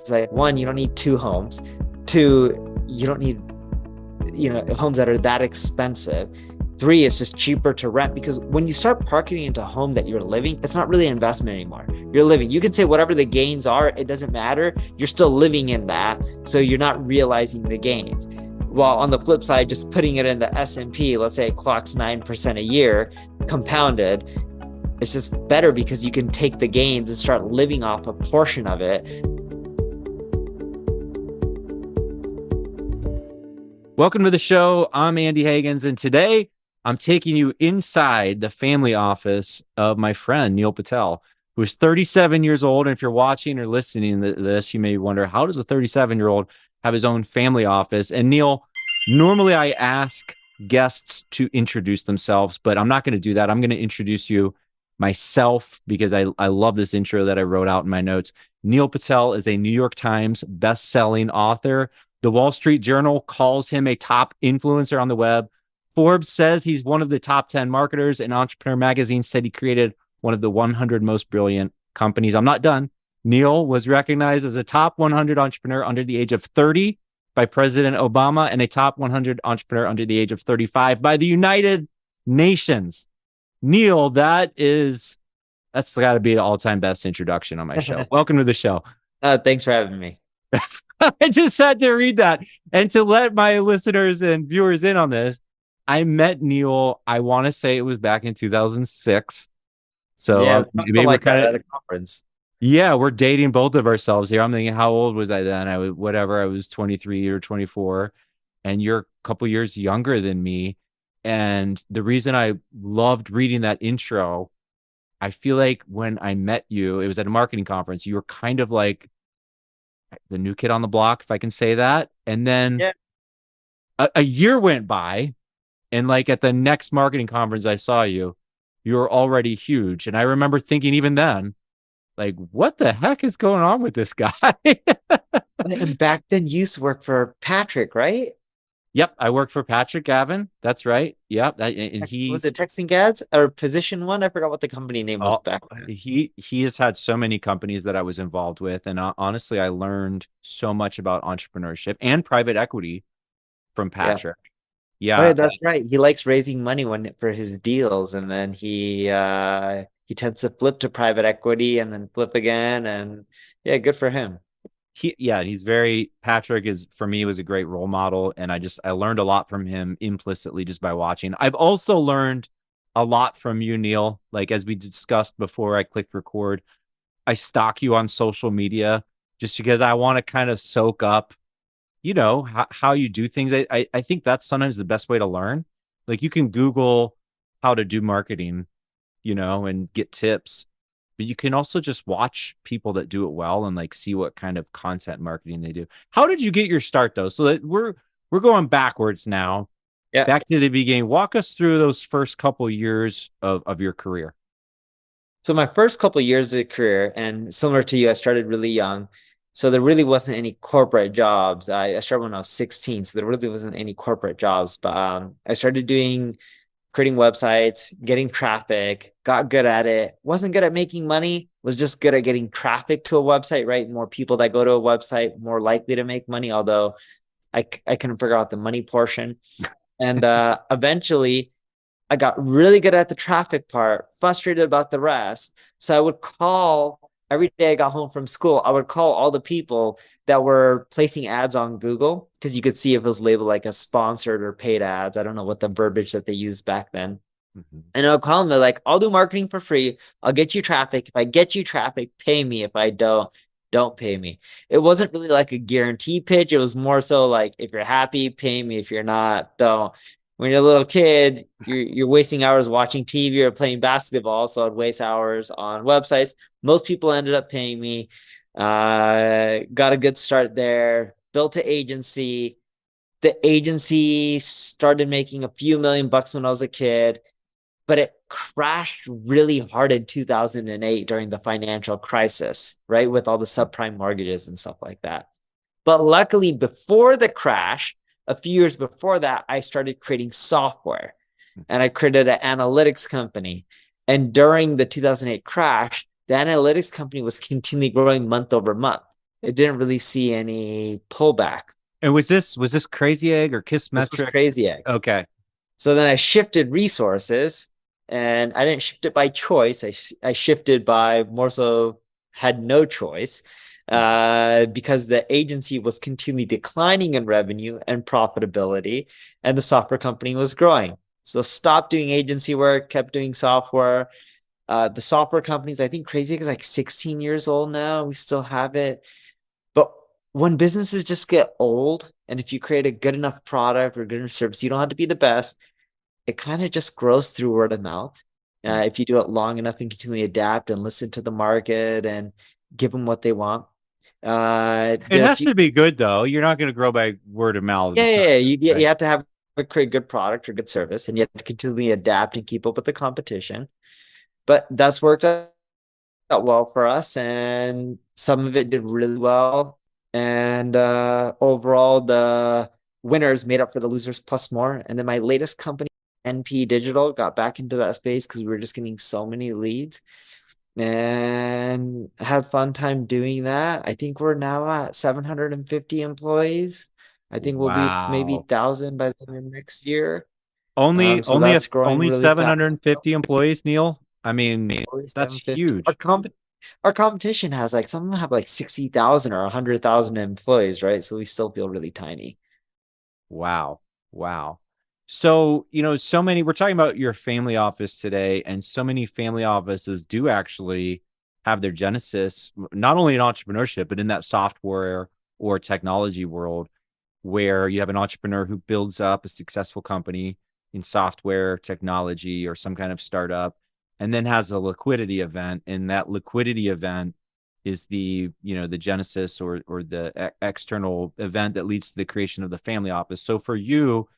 is like, one, you don't need two homes. Two, you don't need, homes that are that expensive. Three, it's just cheaper to rent, because when you start parking into a home that you're living, it's not really an investment anymore. You're living. You can say whatever the gains are, it doesn't matter. You're still living in that. So you're not realizing the gains. While on the flip side, just putting it in the S&P, let's say it clocks 9% a year compounded, it's just better because you can take the gains and start living off a portion of it. Welcome to the show. I'm Andy Hagens, and today I'm taking you inside the family office of my friend, Neil Patel, who is 37 years old. And if you're watching or listening to this, you may wonder, how does a 37-year-old have his own family office? And Neil, normally I ask guests to introduce themselves, but I'm not going to do that. I'm going to introduce you myself because I love this intro that I wrote out in my notes. Neil Patel is a New York Times best-selling author. The Wall Street Journal calls him a top influencer on the web. Forbes says he's one of the top 10 marketers, and Entrepreneur Magazine said he created one of the 100 most brilliant companies. I'm not done. Neil was recognized as a top 100 entrepreneur under the age of 30 by President Obama and a top 100 entrepreneur under the age of 35 by the United Nations. Neil, that's got to be an all-time best introduction on my show. Welcome to the show. Thanks for having me. I just had to read that. And to let my listeners and viewers in on this, I met Neil, I want to say it was back in 2006. So yeah, maybe like that at a conference. Yeah, we're dating both of ourselves here. I'm thinking, how old was I then? I was 23 or 24, and you're a couple years younger than me. And the reason I loved reading that intro, I feel like when I met you, it was at a marketing conference. You were kind of like the new kid on the block, if I can say that. And then a year went by, and like at the next marketing conference I saw you, you were already huge. And I remember thinking even then, like, what the heck is going on with this guy? And back then you used to work for Patrick, right? Yep, I worked for Patrick Gavin. That's right. Yep, Was it Texting Ads or Position One? I forgot what the company name was back then. He has had so many companies that I was involved with, and honestly, I learned so much about entrepreneurship and private equity from Patrick. Yeah, oh, yeah, that's right. He likes raising money for his deals, and then he tends to flip to private equity and then flip again, and yeah, good for him. Patrick is, for me, was a great role model, and I learned a lot from him implicitly just by watching. I've also learned a lot from you, Neil. Like, as we discussed before I clicked record, I stalk you on social media just because I want to kind of soak up, how you do things. I think that's sometimes the best way to learn. Like, you can Google how to do marketing, and get tips, but you can also just watch people that do it well and like see what kind of content marketing they do. How did you get your start though? So that we're going backwards now. Yeah. Back to the beginning. Walk us through those first couple of years of your career. So my first couple of years of career, and similar to you, I started really young. So there really wasn't any corporate jobs. I started when I was 16, so there really wasn't any corporate jobs. But I started creating websites, getting traffic, got good at it. Wasn't good at making money, was just good at getting traffic to a website, right? More people that go to a website, more likely to make money, although I couldn't figure out the money portion. And eventually, I got really good at the traffic part, frustrated about the rest. So I would call every day I got home from school, I would call all the people that were placing ads on Google, because you could see if it was labeled like a sponsored or paid ads. I don't know what the verbiage that they used back then. Mm-hmm. And I'll call them. They're like, I'll do marketing for free. I'll get you traffic. If I get you traffic, pay me. If I don't pay me. It wasn't really like a guarantee pitch. It was more so like, if you're happy, pay me. If you're not, don't. When you're a little kid, you're wasting hours watching TV or playing basketball. So I'd waste hours on websites. Most people ended up paying me. Got a good start there. Built an agency. The agency started making a few $1,000,000 when I was a kid, but it crashed really hard in 2008 during the financial crisis, right? With all the subprime mortgages and stuff like that. But luckily, before the crash, a few years before that, I started creating software, and I created an analytics company. And during the 2008 crash, the analytics company was continually growing month over month. it didn't really see any pullback. And was this Crazy Egg or Kiss This was Metrics? crazy. Okay. So then I shifted resources, and I didn't shift it by choice. I shifted by more so had no choice, because the agency was continually declining in revenue and profitability, and the software company was growing. So stopped doing agency work, kept doing software. The software companies, I think Crazy is like 16 years old now. We still have it. But when businesses just get old, and if you create a good enough product or good enough service, you don't have to be the best, it kind of just grows through word of mouth. If you do it long enough and continually adapt and listen to the market and give them what they want. It The has few, to be good though. You're not going to grow by word of mouth. yeah, It's yeah, not, yeah. You right? have to have create good product or good service, and you have to continually adapt and keep up with the competition. But that's worked out well for us, and some of it did really well. And overall, the winners made up for the losers plus more. And then my latest company, NP Digital, got back into that space because we were just getting so many leads, and had fun time doing that. I think we're now at 750 employees. I think we'll be maybe Wow. 1,000 by the end of next year. Only So only that's if growing only really fast. 750 employees, Neil. I mean, Only that's 750. huge. Our competition has like some of them have like 60,000 or 100,000 employees, right? So we still feel really tiny. Wow. Wow. So, so many, we're talking about your family office today, and so many family offices do actually have their genesis, not only in entrepreneurship, but in that software or technology world where you have an entrepreneur who builds up a successful company in software, technology, or some kind of startup, and then has a liquidity event. And that liquidity event is the genesis or the external event that leads to the creation of the family office. So for you,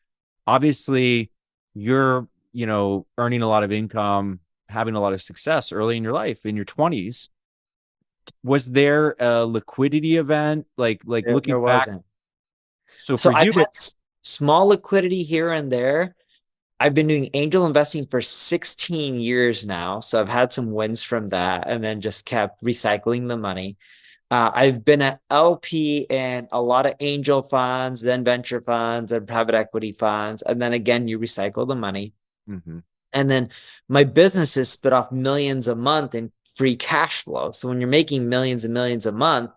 obviously, you're earning a lot of income, having a lot of success early in your life, in your 20s. Was there a liquidity event, like looking There back? wasn't. So for So I've you, had small liquidity here and there. I've been doing angel investing for 16 years now. So I've had some wins from that, and then just kept recycling the money. I've been an LP in a lot of angel funds, then venture funds and private equity funds. And then again, you recycle the money. Mhm. And then my businesses spit off millions a month in free cash flow. So when you're making millions and millions a month,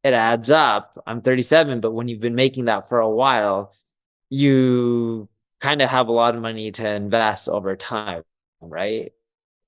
it adds up. I'm 37, but when you've been making that for a while, you kind of have a lot of money to invest over time, right?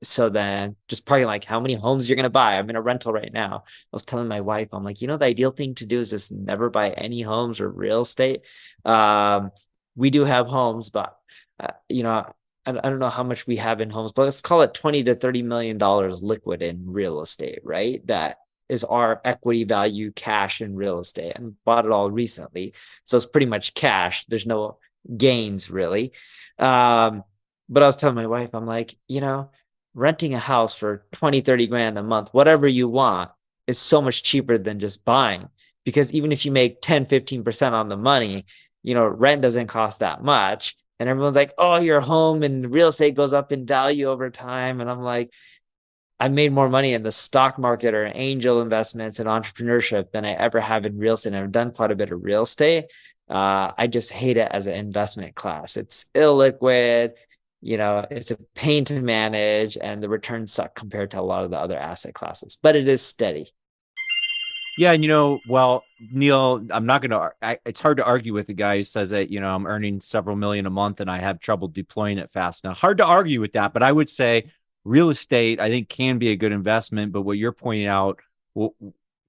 So then just parking, like how many homes you're going to buy. I'm in a rental right now. I was telling my wife, I'm like, the ideal thing to do is just never buy any homes or real estate. Um, we do have homes, but I don't know how much we have in homes, but let's call it 20 to $30 million liquid in real estate, right? That is our equity value cash in real estate, and bought it all recently. So it's pretty much cash. There's no gains really. Um, but I was telling my wife, I'm like, renting a house for 20, 30 grand a month, whatever you want, is so much cheaper than just buying. Because even if you make 10, 15% on the money, rent doesn't cost that much. And everyone's like, oh, your home and real estate goes up in value over time. And I'm like, I made more money in the stock market or angel investments and entrepreneurship than I ever have in real estate. And I've done quite a bit of real estate. I just hate it as an investment class. It's illiquid, it's a pain to manage, and the returns suck compared to a lot of the other asset classes, but it is steady. Yeah, and well, Neil, I'm not gonna. It's hard to argue with a guy who says that I'm earning several million a month and I have trouble deploying it fast. Now, hard to argue with that, but I would say real estate, I think, can be a good investment. But what you're pointing out, well,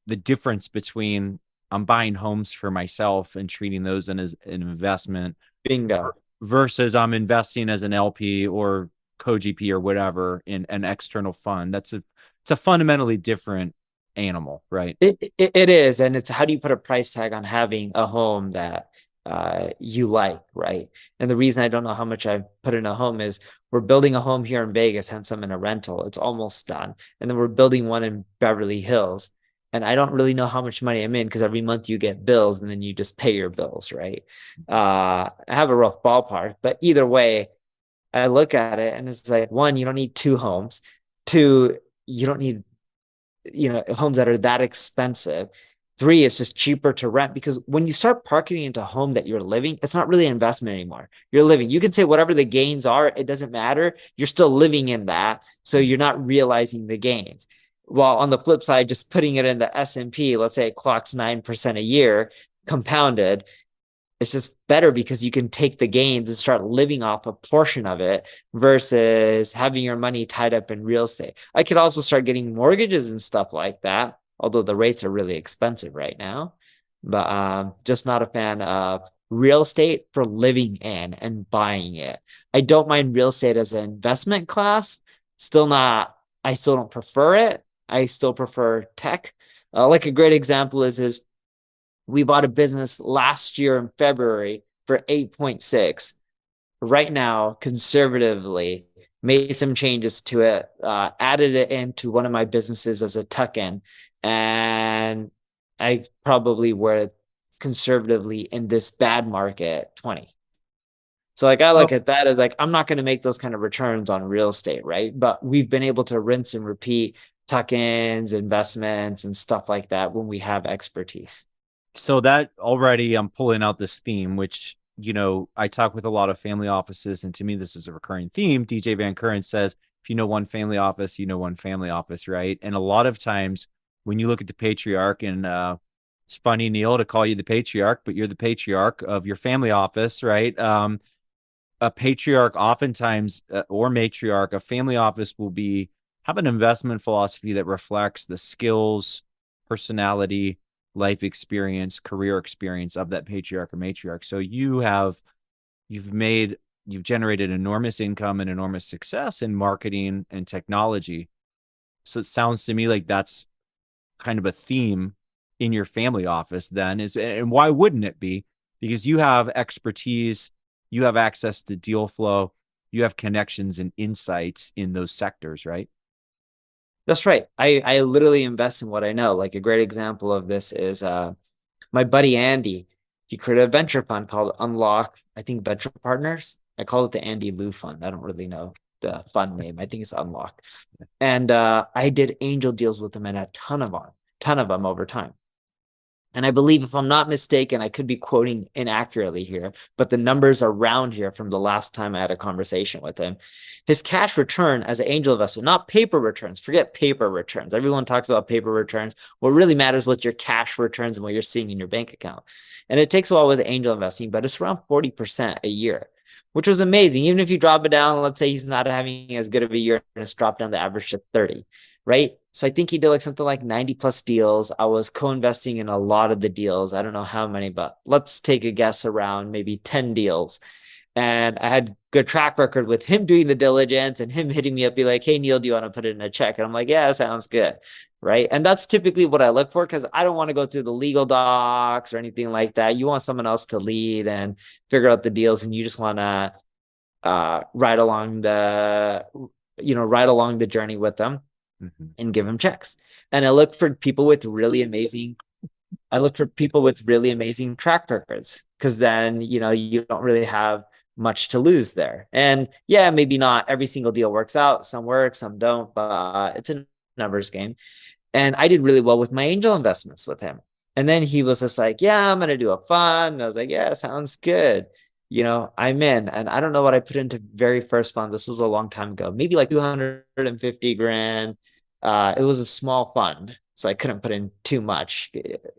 the difference between I'm buying homes for myself and treating those as an investment Bingo. versus I'm investing as an LP or co-GP or whatever in an external fund. It's a fundamentally different animal, right? It is, and it's how do you put a price tag on having a home that you like, right? And the reason I don't know how much I've put in a home is we're building a home here in Vegas, hence I'm in a rental. It's almost done. And then we're building one in Beverly Hills. And I don't really know how much money I'm in because every month you get bills and then you just pay your bills, right? I have a rough ballpark, but either way, I look at it and it's like, one, you don't need two homes. Two, you don't need homes that are that expensive. Three, it's just cheaper to rent because when you start parking into a home that you're living, it's not really an investment anymore. You're living. You can say whatever the gains are, it doesn't matter. You're still living in that. So you're not realizing the gains. While on the flip side, just putting it in the S&P, let's say it clocks 9% a year compounded, it's just better because you can take the gains and start living off a portion of it versus having your money tied up in real estate. I could also start getting mortgages and stuff like that, although the rates are really expensive right now. But just not a fan of real estate for living in and buying it. I don't mind real estate as an investment class. Still not, I still don't prefer it. I still prefer tech. Like a great example is we bought a business last year in February for 8.6. Right now, conservatively, made some changes to it, added it into one of my businesses as a tuck in. And I probably were conservatively in this bad market 20. So like I look Oh, at that as like I'm not going to make those kind of returns on real estate, right? But we've been able to rinse and repeat tuck-ins, investments, and stuff like that when we have expertise. so that already I'm pulling out this theme, which, I talk with a lot of family offices, and to me, this is a recurring theme. DJ Van Curren says, if you know one family office, you know one family office, right? And a lot of times when you look at the patriarch, and it's funny, Neil, to call you the patriarch, but you're the patriarch of your family office, right? A patriarch oftentimes, or matriarch, a family office will have an investment philosophy that reflects the skills, personality, life experience, career experience of that patriarch or matriarch. So you've generated enormous income and enormous success in marketing and technology. So it sounds to me like that's kind of a theme in your family office then, and why wouldn't it be? Because you have expertise, you have access to deal flow, you have connections and insights in those sectors, right? That's right. I literally invest in what I know. Like a great example of this is my buddy Andy. He created a venture fund called Unlock, I think Venture Partners. I call it the Andy Liu Fund. I don't really know the fund name. I think it's Unlock. And I did angel deals with him and a ton of them over time. And I believe, if I'm not mistaken, I could be quoting inaccurately here, but the numbers are around here from the last time I had a conversation with him. His cash return as an angel investor, not paper returns, forget paper returns. Everyone talks about paper returns. What really matters is what your cash returns and what you're seeing in your bank account. And it takes a while with angel investing, but it's around 40% a year, which was amazing. Even if you drop it down, let's say he's not having as good of a year and it's dropped down the average to 30, right? So I think he did like something like 90 plus deals. I was co-investing in a lot of the deals. I don't know how many, but let's take a guess around maybe 10 deals. And I had good track record with him doing the diligence and him hitting me up, be like, hey, Neil, do you want to put it in a check? And I'm like, yeah, that sounds good. Right. And that's typically what I look for because I don't want to go through the legal docs or anything like that. You want someone else to lead and figure out the deals, and you just want to ride along ride along the journey with them Mm-hmm. and give them checks. And I look for people with really amazing track records because then, you don't really have much to lose there. And yeah, maybe not every single deal works out. Some work, some don't, but it's a numbers game. And I did really well with my angel investments with him. And then he was just like, yeah, I'm going to do a fund. And I was like, yeah, sounds good. I'm in. And I don't know what I put into very first fund. This was a long time ago, maybe like 250 grand. It was a small fund, so I couldn't put in too much.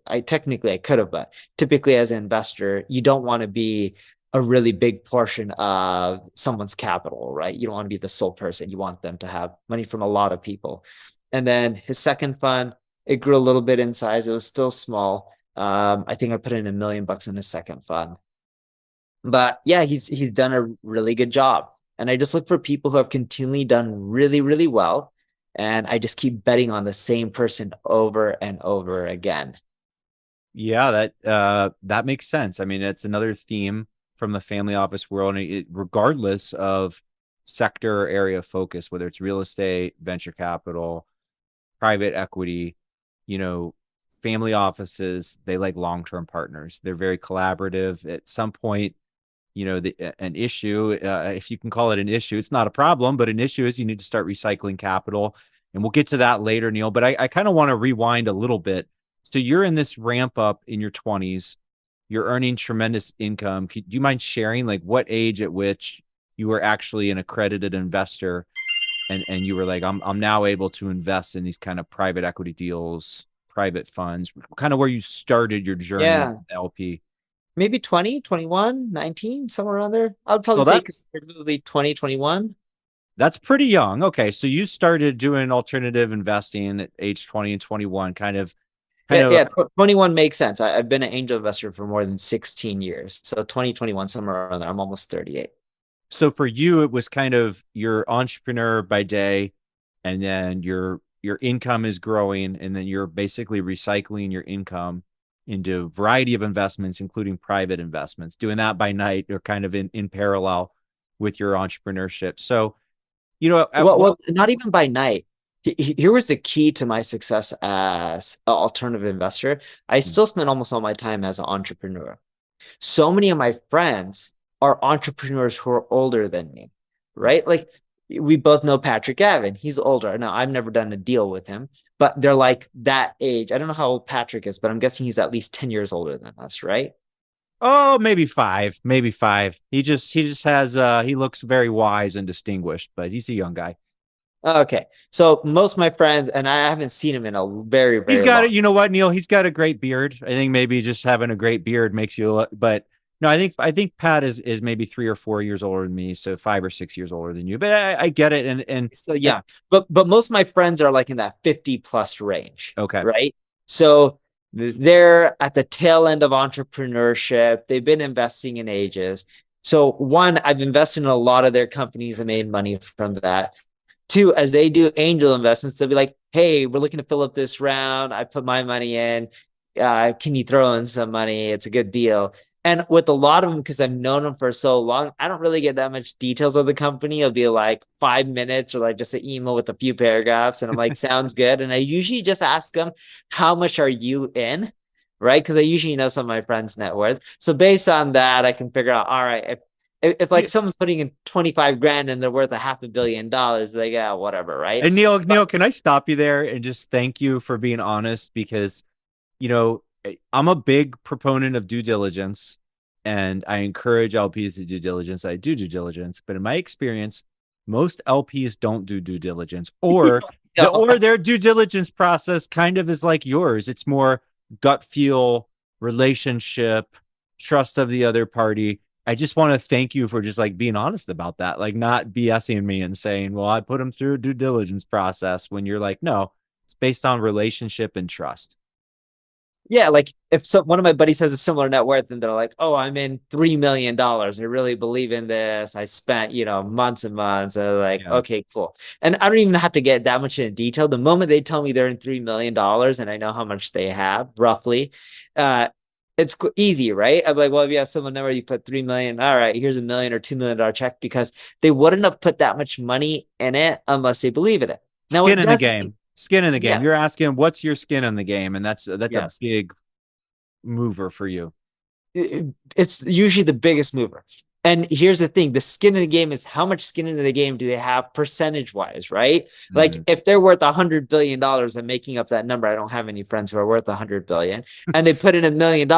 I could have, but typically as an investor, you don't want to be a really big portion of someone's capital, right? You don't want to be the sole person. You want them to have money from a lot of people. And then his second fund, it grew a little bit in size. It was still small. I think I put in $1 million in his second fund. But yeah, he's done a really good job. And I just look for people who have continually done really, really well. And I just keep betting on the same person over and over again. Yeah, that makes sense. I mean, it's another theme from the family office world, and regardless of sector or area of focus, whether it's real estate, venture capital, private equity, you know, family offices, they like long-term partners. They're very collaborative. At some point, an issue, if you can call it an issue, it's not a problem, but an issue is you need to start recycling capital. And we'll get to that later, Neil. But I kind of want to rewind a little bit So you're in this ramp up in your 20s. You're earning tremendous income. Do you mind sharing like what age at which you were actually an accredited investor and you were like, I'm now able to invest in these kind of private equity deals, private funds, kind of where you started your journey in Yeah. LP. Maybe 20, 21, 19, somewhere around there. I would probably So say that's conservatively 20, 21. that's pretty young. Okay, so you started doing alternative investing at age 20 and 21, kind Yeah, of yeah, 21 makes sense. I've been an angel investor for more than 16 years. So 2021, somewhere around there. I'm almost 38. so for you it was kind of your entrepreneur by day and then your income is growing and then you're basically recycling your income into a variety of investments including private investments doing that by night or kind of in parallel with your entrepreneurship. So at what. Well, not even by night. Here was the key to my success as an alternative investor. I still spent almost all my time as an entrepreneur. So many of my friends are entrepreneurs who are older than me, right? Like we both know Patrick Gavin. He's older. Now, I've never done a deal with him, but they're like that age. I don't know how old Patrick is, but I'm guessing he's at least 10 years older than us, right? Oh, maybe five, maybe five. He just has he looks very wise and distinguished, but he's a young guy. Okay. So most of my friends, and I haven't seen him in a very, He's very got long. it. You know what, Neil? He's got a great beard. I think maybe just having a great beard makes you look, but no, I think Pat is maybe 3 or 4 years older than me, so 5 or 6 years older than you. But I get it, So and yeah, but most of my friends are like in that 50 plus range, okay, right? So they're at the tail end of entrepreneurship. They've been investing in ages. So one, I've invested in a lot of their companies and made money from that. Two, as they do angel investments, they'll be like, "Hey, we're looking to fill up this round. I put my money in. Can you throw in some money? It's a good deal." And with a lot of them, because I've known them for so long, I don't really get that much details of the company. It'll be like 5 minutes or like just an email with a few paragraphs. And I'm like, sounds good. And I usually just ask them, how much are you in? Right. Because I usually know some of my friends' net worth. So based on that, I can figure out, all right, if like yeah. someone's putting in 25 grand and they're worth a $500 million, like, yeah, whatever. Right. And Neil, But Neil, can I stop you there and just thank you for being honest because I'm a big proponent of due diligence and I encourage LPs to do diligence. I do due diligence, but in my experience, most LPs don't do due diligence or their due diligence process kind of is like yours. It's more gut feel, relationship, trust of the other party. I just want to thank you for just like being honest about that, like not BSing me and saying, well, I put them through a due diligence process when you're like, no, it's based on relationship and trust. yeah, like if one of my buddies has a similar net worth and they're like, "Oh, I'm in $3 million. I really believe in this. I spent, months and months." And they're like, Yeah. "Okay, cool." And I don't even have to get that much in detail. The moment they tell me they're in $3 million and I know how much they have roughly, uh, it's easy, right? I'm like, well, if you have someone where you put 3 million, all right, here's $1 million or $2 million check because they wouldn't have put that much money in it unless they believe in it. Now Skin it in the doesn't. game. Skin in the game. Yes, You're asking what's your skin in the game, and that's a yes. big mover for you. It's usually the biggest mover. And here's the thing, the skin in the game is how much skin in the game do they have percentage wise, right? Like Mm. if they're worth $100 billion, I'm making up that number. I don't have any friends who are worth 100 billion and they put in $1 million.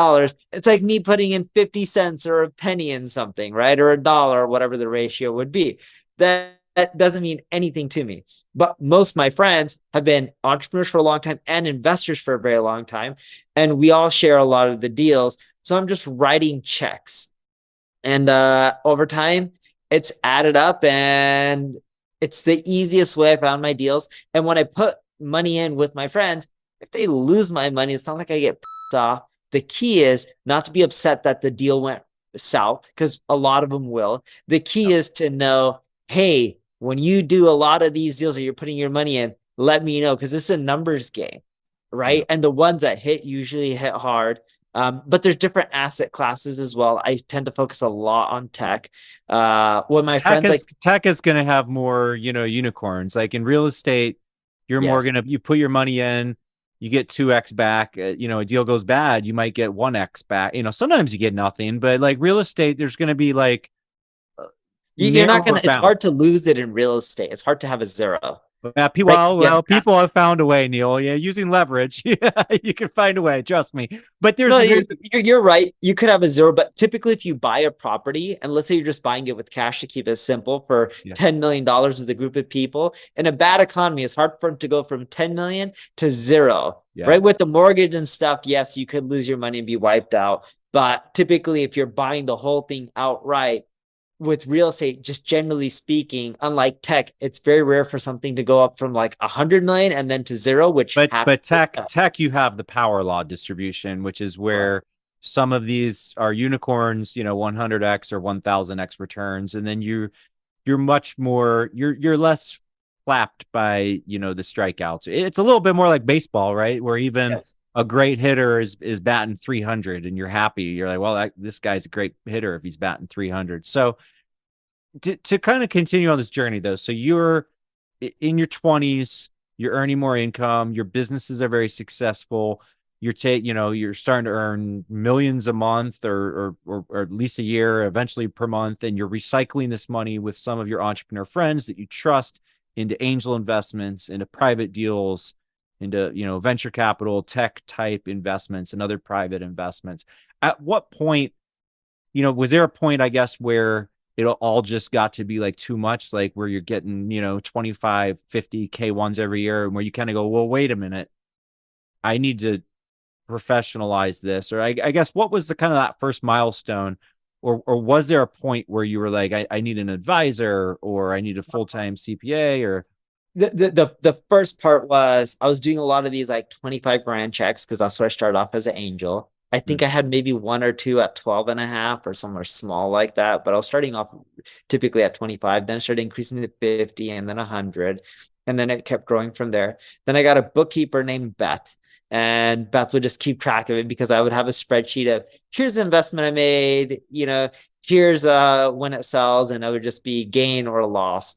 It's like me putting in 50 cents or a penny in something, right? Or a dollar or whatever the ratio would be. That doesn't mean anything to me. But most of my friends have been entrepreneurs for a long time and investors for a very long time. And we all share a lot of the deals. So I'm just writing checks. And over time, it's added up and it's the easiest way I found my deals. And when I put money in with my friends, if they lose my money, it's not like I get pissed off. The key is not to be upset that the deal went south because a lot of them will. The key Yep. is to know, hey, when you do a lot of these deals or you're putting your money in, let me know because it's a numbers game, right? Yep. And the ones that hit usually hit hard. But there's different asset classes as well. I tend to focus a lot on tech. When my Tech friends like, is tech is going to have more, unicorns. Like in real estate, you're more yes, gonna you put your money in, you get 2x back. A deal goes bad, you might get 1x back. Sometimes you get nothing, but like real estate, there's going to be like you're not narrower gonna. It's bound. hard to lose it in real estate. It's hard to have a zero. Yeah, right? So you have people have found a way, Neil. Yeah, using leverage, yeah, you can find a way. Trust me. But No, there's you're right. You could have a zero, but typically, if you buy a property, and let's say you're just buying it with cash to keep it simple for yeah. $10 million with a group of people, in a bad economy, it's hard for them to go from 10 million to zero, Yeah. right? With the mortgage and stuff, yes, you could lose your money and be wiped out. But typically, if you're buying the whole thing outright, with real estate, just generally speaking, unlike tech, it's very rare for something to go up from like 100 million and then to zero, which happens. But tech you have the power law distribution, which is Right. where some of these are unicorns, 100x or 1000x returns, and then you're much more you're less flapped by the strikeouts. It's a little bit more like baseball, right? Where even Yes. a great hitter is batting 300 and you're happy. You're like, well, this guy's a great hitter if he's batting 300. So to kind of continue on this journey though, so you're in your 20s, you're earning more income, your businesses are very successful, you're starting to earn millions a month or at least a year, eventually per month, and you're recycling this money with some of your entrepreneur friends that you trust into angel investments, into private deals, into venture capital, tech type investments, and other private investments. At what point, was there a point, I guess, where it all just got to be like too much, like where you're getting, 25, 50 K1s every year, and where you kind of go, well, wait a minute, I need to professionalize this? Or I guess what was the kind of that first milestone? Or was there a point where you were like, I need an advisor or I need a full-time CPA or The first part was I was doing a lot of these like 25 grand checks because that's where I started off as an angel. I think I had maybe one or two at 12 and a half or somewhere small like that, but I was starting off typically at 25. Then I started increasing to 50 and then 100. And then it kept growing from there. Then I got a bookkeeper named Beth, and Beth would just keep track of it because I would have a spreadsheet of here's the investment I made, here's when it sells, and it would just be gain or loss.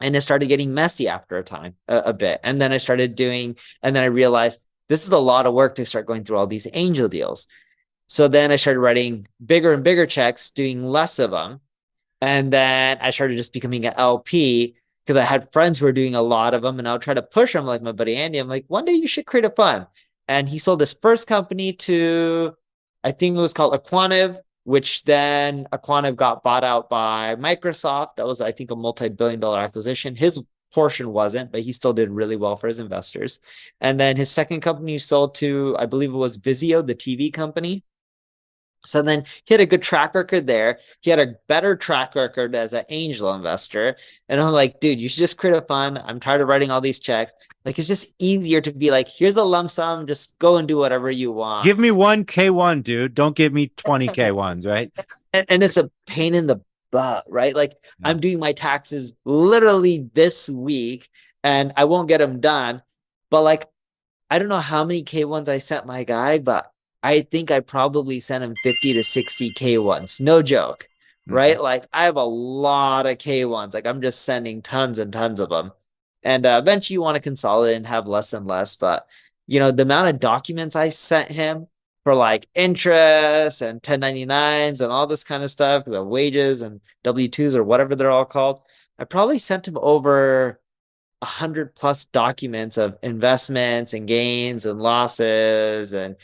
And it started getting messy after a time, a bit. And then and then I realized this is a lot of work to start going through all these angel deals. So then I started writing bigger and bigger checks, doing less of them. And then I started just becoming an LP because I had friends who were doing a lot of them, and I would try to push them, like my buddy Andy. I'm like, one day you should create a fund. And he sold his first company to, I think it was called Aquaniv, which then Aquaniv got bought out by Microsoft. That was, I think, a multi-billion-dollar acquisition. His portion wasn't, but he still did really well for his investors. And then his second company sold to, I believe it was Vizio, the TV company. So then he had a good track record there. He had a better track record as an angel investor. And I'm like, dude, you should just create a fund. I'm tired of writing all these checks. Like, it's just easier to be like, here's a lump sum, just go and do whatever you want. give me one K1, dude. Don't give me 20 K1s, right? And it's a pain in the butt, right? Like, Yeah. I'm doing my taxes literally this week and I won't get them done. But like, I don't know how many K1s I sent my guy, but I think I probably sent him 50 to 60 K1s. No joke, Mm-hmm. right? Like, I have a lot of K1s. Like, I'm just sending tons and tons of them. And eventually you want to consolidate and have less and less. But, the amount of documents I sent him for like interest and 1099s and all this kind of stuff, the wages and W-2s or whatever they're all called, I probably sent him over 100 plus documents of investments and gains and losses and